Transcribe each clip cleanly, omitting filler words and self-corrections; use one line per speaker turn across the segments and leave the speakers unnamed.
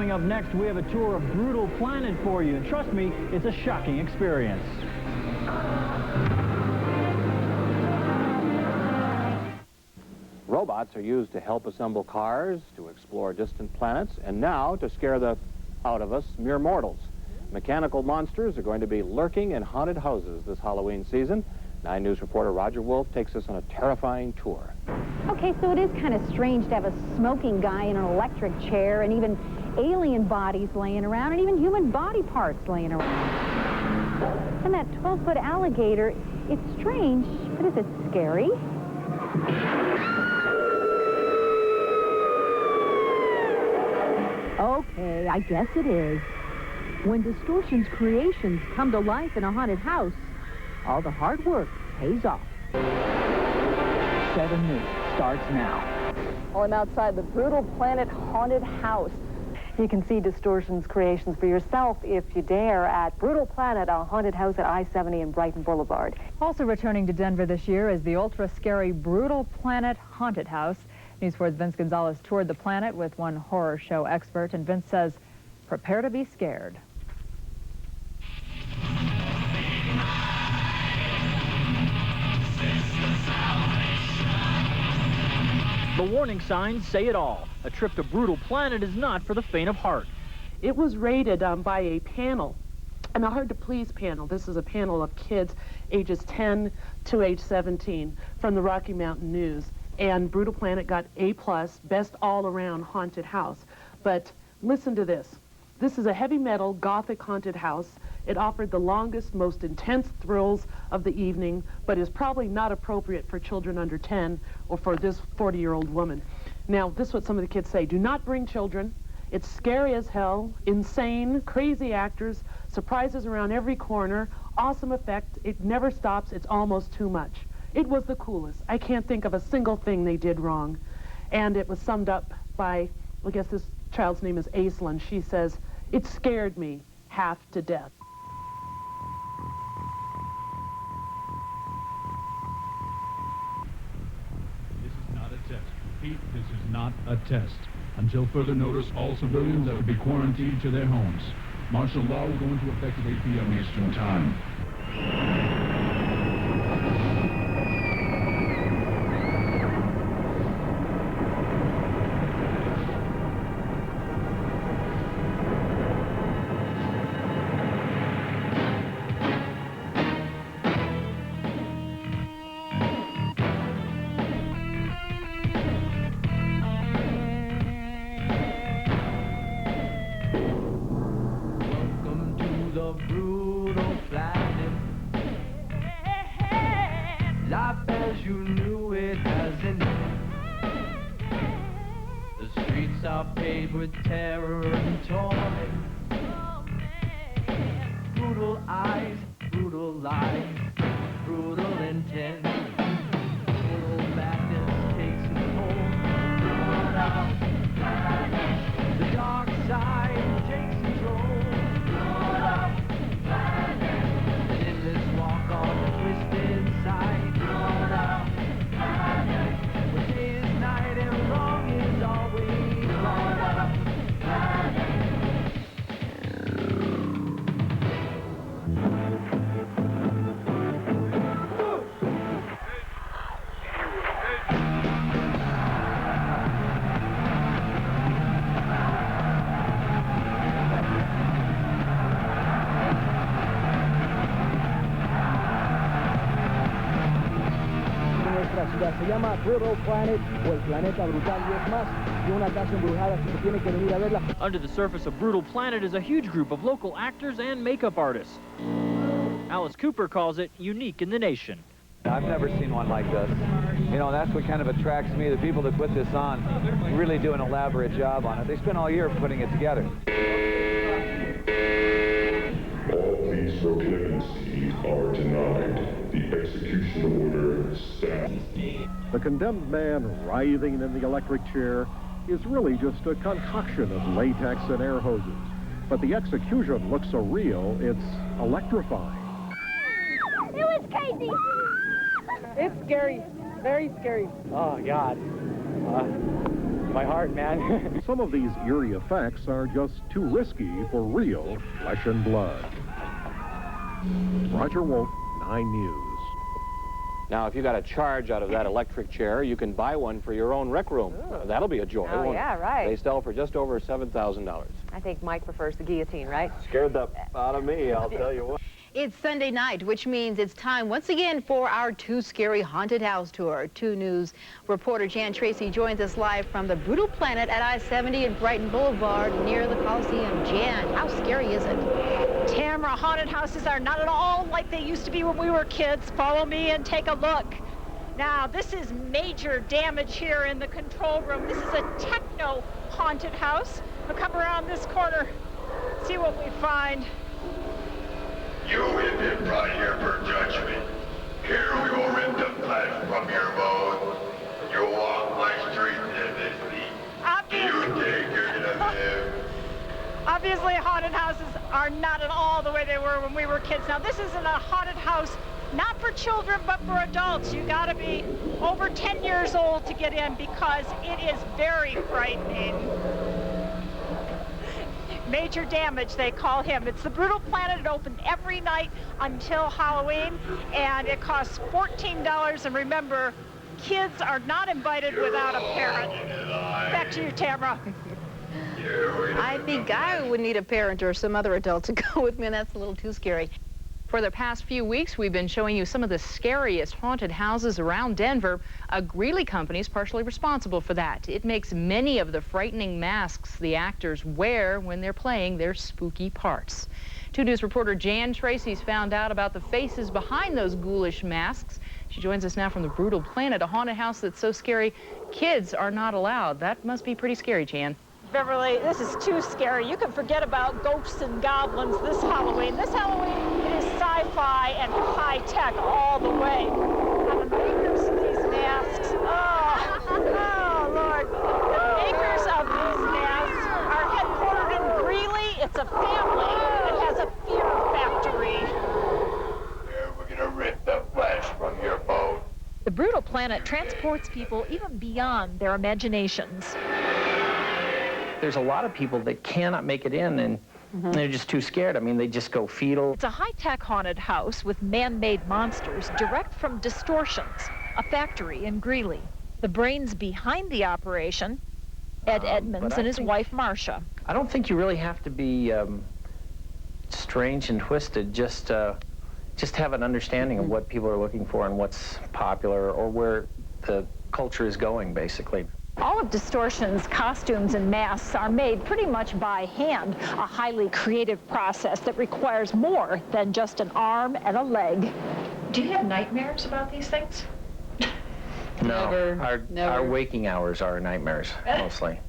Coming up next, we have a tour of Brutal Planet for you. And trust me, it's a shocking experience.
Robots are used to help assemble cars, to explore distant planets, and now to scare the out of us mere mortals. Mechanical monsters are going to be lurking in haunted houses this Halloween season. 9 News reporter Roger Wolf takes us on a terrifying tour.
Okay, so it is kind of strange to have a smoking guy in an electric chair, and even alien bodies laying around, and even human body parts laying around. And that 12-foot alligator, it's strange, but is it scary? Okay, I guess it is. When Distortions creations come to life in a haunted house, all the hard work pays off.
7 News starts now.
Well, I'm outside the Brutal Planet haunted house. You can see Distortions creations for yourself if you dare at Brutal Planet, a haunted house at I-70 and Brighton Boulevard.
Also returning to Denver this year is the ultra-scary Brutal Planet haunted house. News 4's Vince Gonzalez toured the planet with one horror show expert, and Vince says, prepare to be scared.
The warning signs say it all. A trip to Brutal Planet is not for the faint of heart.
It was rated by a panel, and a hard-to-please panel. This is a panel of kids ages 10 to age 17 from the Rocky Mountain News. And Brutal Planet got A+, best all-around haunted house. But listen to this. This is a heavy metal gothic haunted house. It offered the longest, most intense thrills of the evening, but is probably not appropriate for children under 10 or for this 40-year-old woman. Now, this is what some of the kids say. Do not bring children. It's scary as hell, insane, crazy actors, surprises around every corner, awesome effect. It never stops. It's almost too much. It was the coolest. I can't think of a single thing they did wrong. And it was summed up by, I guess this child's name is Aislinn. She says, it scared me half to death.
This is not a test. Repeat, this is not a test. Until further notice, all civilians are to be quarantined to their homes. Martial law will go into effect at 8 p.m. Eastern Time.
Brutal planet. Life as you knew it hasn't. The streets are paved with terror and torment. Brutal eyes, brutal lies, brutal intent. Brutal madness takes control. Brutal planet. The dark side takes control.
Se llama Brutal Planet, o el planeta brutal, y es más de una casa embrujada, así que tiene que venir a verla.
Under the surface of Brutal Planet is a huge group of local actors and makeup artists. Alice Cooper calls it unique in the nation.
I've never seen one like this. You know, that's what kind of attracts me. The people that put this on really do an elaborate job on it. They spend all year putting it together.
All pleas for clemency are denied. The execution order stands.
The condemned man writhing in the electric chair is really just a concoction of latex and air hoses. But the execution looks so real, it's electrifying.
It was Casey!
It's scary. Very scary.
Oh, God.
my heart, man.
Some of these eerie effects are just too risky for real flesh and blood. Roger Wolf, 9 News.
Now, if you got a charge out of that electric chair, you can buy one for your own rec room. That'll be a joy.
Oh,
won't
yeah,
it?
right.
They sell for just over $7,000.
I think Mike prefers the guillotine, right?
Scared the out of me, I'll tell you what.
It's Sunday night, which means it's time once again for our Too Scary Haunted House Tour. 2 News reporter Jan Tracy joins us live from the Brutal Planet at I-70 and Brighton Boulevard near the Coliseum. Jan, how scary is it?
Tamara, haunted houses are not at all like they used to be when we were kids. Follow me and take a look. Now, this is major damage here in the control room. This is a techno haunted house. We'll come around this corner, see what we find.
You have been brought here for judgment. Here we will rip the flesh from your bones. You walk my streets endlessly. You think you're gonna live?
Obviously, haunted houses are not at all the way they were when we were kids. Now, this isn't a haunted house, not for children, but for adults. You gotta be over 10 years old to get in because it is very frightening. Major damage, they call him. It's the Brutal Planet. It opened every night until Halloween, and it costs $14. And remember, kids are not invited without a parent. Back to you, Tamara.
I think I would need a parent or some other adult to go with me, and that's a little too scary.
For the past few weeks, we've been showing you some of the scariest haunted houses around Denver. A Greeley company is partially responsible for that. It makes many of the frightening masks the actors wear when they're playing their spooky parts. 2 News reporter Jan Tracy's found out about the faces behind those ghoulish masks. She joins us now from the Brutal Planet, a haunted house that's so scary kids are not allowed. That must be pretty scary, Jan.
Beverly, this is too scary. You can forget about ghosts and goblins this Halloween. This Halloween, it is sci-fi and high-tech all the way. And the makers of these masks, oh, Lord. The makers of these masks are headquartered in Greeley. It's a family that has a fear factory.
Here we're gonna rip the flesh from your bones.
The Brutal Planet transports people even beyond their imaginations.
There's a lot of people that cannot make it in, and they're just too scared. I mean, they just go fetal.
It's a high-tech haunted house with man-made monsters direct from Distortions, a factory in Greeley. The brains behind the operation, Ed Edmonds and his wife, Marcia.
I don't think you really have to be strange and twisted. Just have an understanding of what people are looking for and what's popular or where the culture is going, basically.
All of Distortions' costumes and masks are made pretty much by hand, a highly creative process that requires more than just an arm and a leg. Do you have nightmares about these things?
No, our waking hours are nightmares, mostly.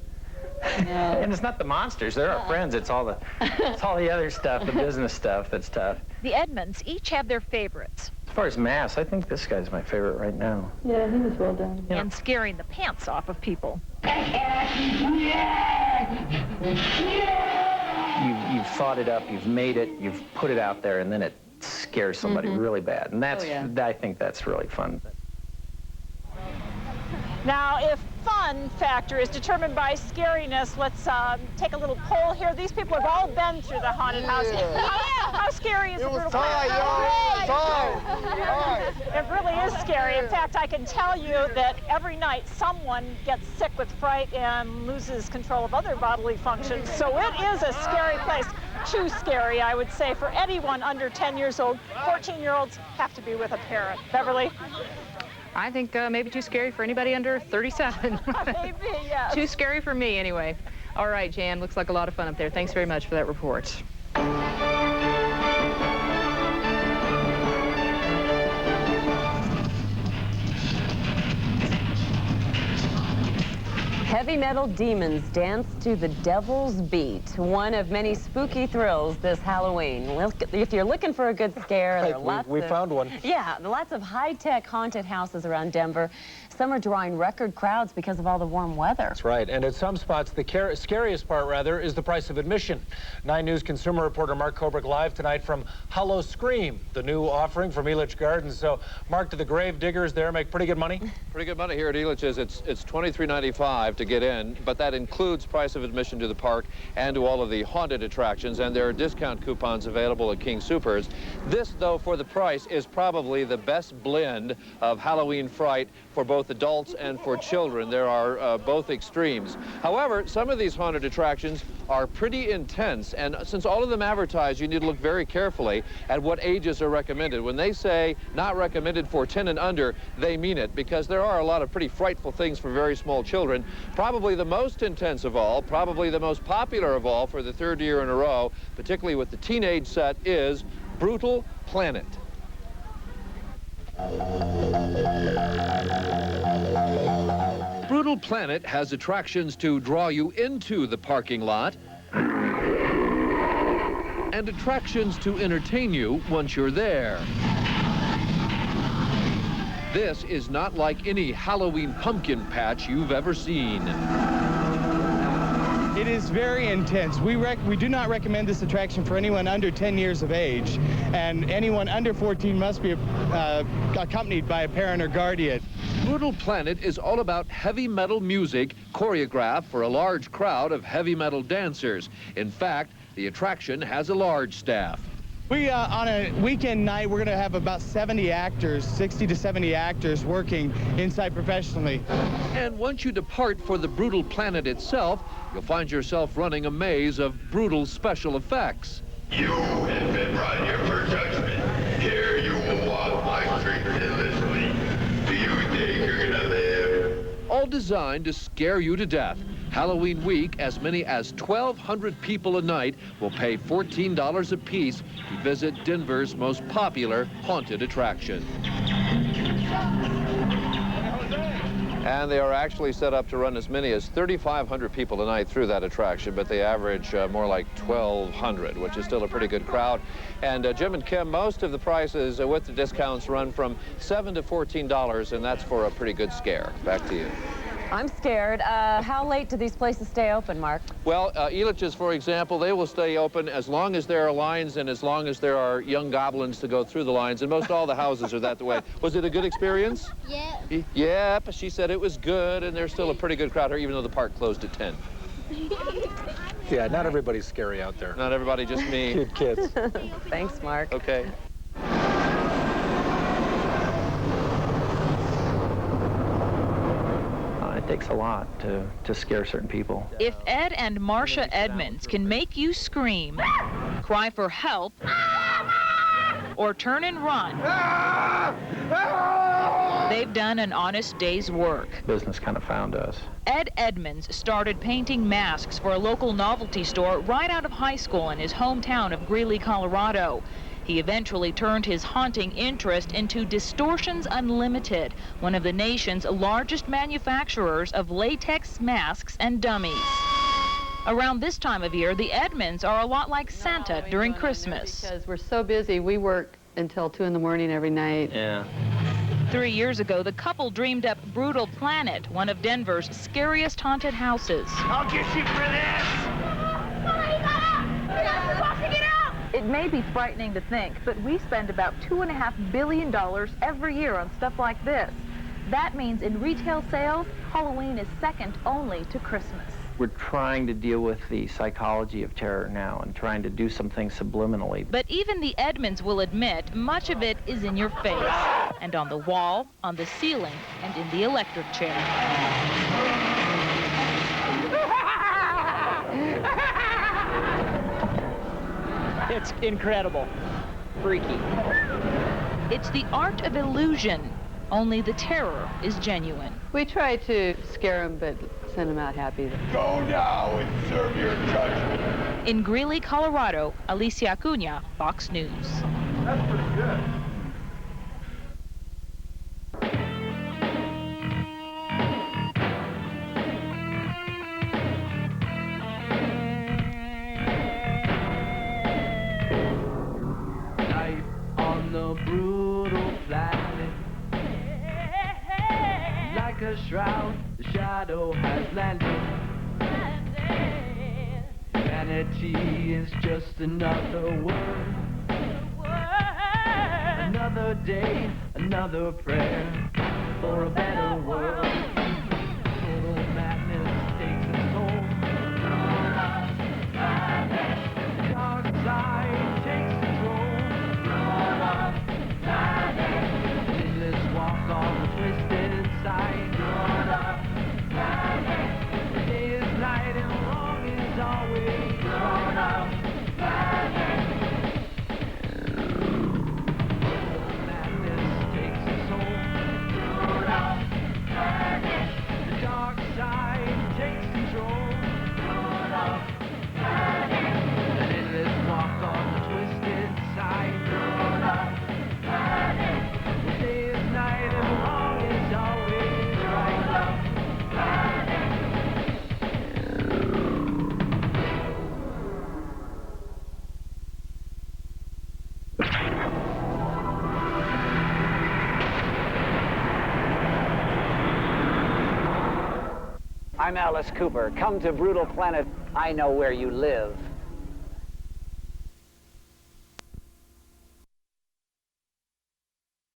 No. And it's not the monsters, they're our friends. It's all the other stuff, the business stuff that's tough.
The Edmonds each have their favorites.
As far as masks, I think this guy's my favorite right now.
Yeah, he was well done.
And scaring the pants off of people.
You've thought it up, you've made it, you've put it out there, and then it scares somebody really bad. And that's, I think that's really fun.
Now, if fun factor is determined by scariness, let's take a little poll here. These people have all been through the haunted house. How scary is the Brutal Planet? It really is scary. In fact, I can tell you that every night someone gets sick with fright and loses control of other bodily functions. So it is a scary place. Too scary, I would say, for anyone under 10 years old. 14-year-olds have to be with a parent. Beverly?
I think maybe too scary for anybody under 37.
Maybe, yes.
Too scary for me, anyway. All right, Jan, looks like a lot of fun up there. Thanks very much for that report.
Heavy metal demons dance to the devil's beat. One of many spooky thrills this Halloween. If you're looking for a good scare, there are lots
we found one.
Yeah, lots of high-tech haunted houses around Denver. Some are drawing record crowds because of all the warm weather.
That's right. And at some spots, the scariest part, rather, is the price of admission. 9 News consumer reporter Mark Kobrick live tonight from Hollow Scream, the new offering from Elitch Gardens. So, Mark, do the grave diggers there make pretty good money?
Pretty good money here at Elitch's. It's $23.95.
to get in, but that includes price of admission to the park and to all of the haunted attractions, and there are discount coupons available at King Soopers. This, though, for the price, is probably the best blend of Halloween fright for both adults and for children. There are both extremes. However, some of these haunted attractions are pretty intense, and since all of them advertise, you need to look very carefully at what ages are recommended. When they say not recommended for 10 and under, they mean it, because there are a lot of pretty frightful things for very small children. Probably the most intense of all, probably the most popular of all for the third year in a row, particularly with the teenage set, is Brutal Planet. Brutal Planet has attractions to draw you into the parking lot and attractions to entertain you once you're there. This is not like any Halloween pumpkin patch you've ever seen.
It is very intense. We do not recommend this attraction for anyone under 10 years of age, and anyone under 14 must be accompanied by a parent or guardian.
Brutal Planet is all about heavy metal music choreographed for a large crowd of heavy metal dancers. In fact, the attraction has a large staff.
We, on a weekend night, we're going to have about 70 actors, 60 to 70 actors working inside professionally.
And once you depart for the Brutal Planet itself, you'll find yourself running a maze of brutal special effects.
You have been brought here for judgment. Here you will walk my street endlessly. Do you think you're gonna live?
All designed to scare you to death. Halloween week, as many as 1,200 people a night will pay $14 apiece to visit Denver's most popular haunted attraction. And they are actually set up to run as many as 3,500 people a night through that attraction, but they average more like 1,200, which is still a pretty good crowd. And Jim and Kim, most of the prices with the discounts run from $7 to $14, and that's for a pretty good scare. Back to you.
I'm scared. How late do these places stay open, Mark?
Well, Elitch's, for example, they will stay open as long as there are lines and as long as there are young goblins to go through the lines, and most all the houses are that way. Was it a good experience?
Yeah.
Yep, she said it was good, and there's still a pretty good crowd here, even though the park closed at 10.
Yeah, not everybody's scary out there.
Not everybody, just me.
Cute kids.
Thanks, Mark.
Okay.
It takes a lot to scare certain people.
If Ed and Marcia Edmonds can make you scream, cry for help, or turn and run, they've done an honest day's work.
Business kind of found us.
Ed Edmonds started painting masks for a local novelty store right out of high school in his hometown of Greeley, Colorado. He eventually turned his haunting interest into Distortions Unlimited, one of the nation's largest manufacturers of latex masks and dummies. Around this time of year, the Edmonds are a lot like Santa during Christmas.
Because we're so busy, we work until 2 in the morning every night.
Yeah.
3 years ago, the couple dreamed up Brutal Planet, one of Denver's scariest haunted houses.
I'll get you for this!
It may be frightening to think, but we spend about $2.5 billion every year on stuff like this. That means in retail sales, Halloween is second only to Christmas.
We're trying to deal with the psychology of terror now and trying to do some things subliminally.
But even the Edmonds will admit much of it is in your face, and on the wall, on the ceiling, and in the electric chair.
It's incredible. Freaky.
It's the art of illusion, only the terror is genuine.
We try to scare them, but send them out happy.
Go now and serve your judgment.
In Greeley, Colorado, Alicia Acuña, Fox News.
That's pretty good.
Brutal planet, like a shroud, the shadow has landed. Vanity is just another word, another day, another prayer for a better world. Total madness
I'm Alice Cooper. Come to Brutal Planet. I know where you live.